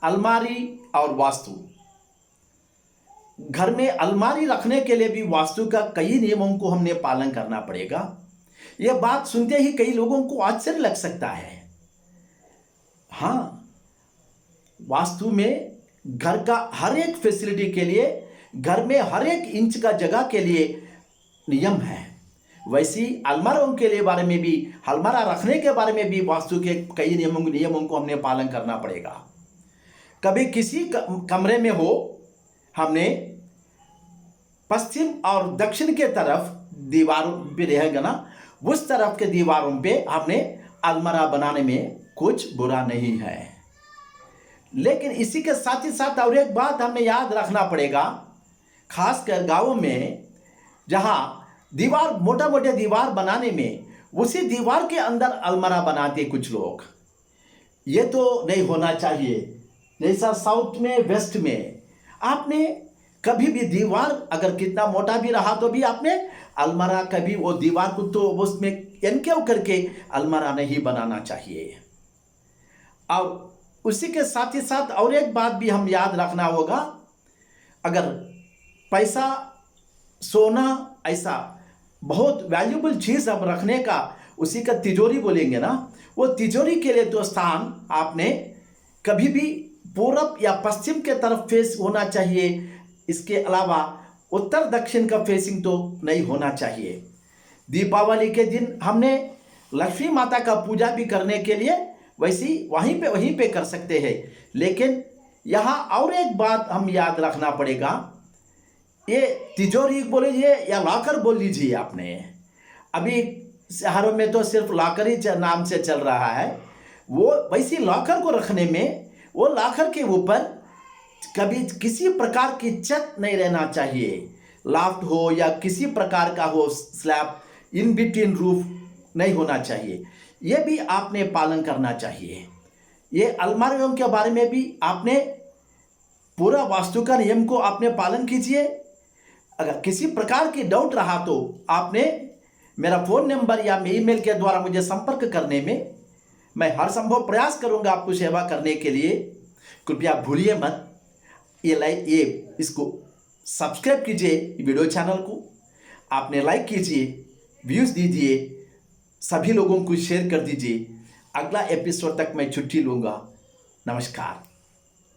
अलमारी और वास्तु। घर में अलमारी रखने के लिए भी वास्तु का कई नियमों को हमने पालन करना पड़ेगा। यह बात सुनते ही कई लोगों को आश्चर्य लग सकता है। हाँ, वास्तु में घर का हर एक फैसिलिटी के लिए, घर में हर एक इंच का जगह के लिए नियम है। वैसी अलमारों के लिए बारे में भी, अलमारा रखने के बारे में भी वास्तु के कई नियमों को हमने पालन करना पड़ेगा। कभी किसी कमरे में हो, हमने पश्चिम और दक्षिण के तरफ दीवारों पे रहेगा ना, उस तरफ के दीवारों पे हमने अलमारा बनाने में कुछ बुरा नहीं है। लेकिन इसी के साथ ही साथ और एक बात हमें याद रखना पड़ेगा, खासकर गांवों में जहां दीवार, मोटा मोटे दीवार बनाने में उसी दीवार के अंदर अलमारा बनाते कुछ लोग। ये तो नहीं होना चाहिए। जैसा साउथ में, वेस्ट में आपने कभी भी दीवार अगर कितना मोटा भी रहा तो भी आपने अलमारा, कभी वो दीवार को तो उसमें एनकेव करके अलमारा नहीं बनाना चाहिए। और उसी के साथ ही साथ और एक बात भी हम याद रखना होगा, अगर पैसा, सोना, ऐसा बहुत वैल्यूबल चीज़ हम रखने का, उसी का तिजोरी बोलेंगे ना, वो तिजोरी के लिए तो स्थान आपने कभी भी पूरब या पश्चिम के तरफ फेस होना चाहिए। इसके अलावा उत्तर दक्षिण का फेसिंग तो नहीं होना चाहिए। दीपावली के दिन हमने लक्ष्मी माता का पूजा भी करने के लिए वैसी वहीं पे कर सकते हैं। लेकिन यहाँ और एक बात हम याद रखना पड़ेगा, ये तिजोरी बोल लीजिए या लॉकर बोल लीजिए आपने, अभी शहरों में तो सिर्फ लॉकर ही नाम से चल रहा है। वो वैसी लॉकर को रखने में, वो लॉकर के ऊपर कभी किसी प्रकार की छत नहीं रहना चाहिए। लॉफ्ट हो या किसी प्रकार का हो स्लैब, इन बिटवीन रूफ नहीं होना चाहिए। ये भी आपने पालन करना चाहिए। ये अलमारियों के बारे में भी आपने पूरा वास्तु का नियम को आपने पालन कीजिए। अगर किसी प्रकार की डाउट रहा तो आपने मेरा फ़ोन नंबर या ईमेल के द्वारा मुझे संपर्क करने में मैं हर संभव प्रयास करूंगा आपको सेवा करने के लिए। कृपया भूलिए मत, इसको सब्सक्राइब कीजिए वीडियो चैनल को, आपने लाइक कीजिए, व्यूज़ दीजिए, सभी लोगों को शेयर कर दीजिए। अगला एपिसोड तक मैं छुट्टी लूँगा। नमस्कार।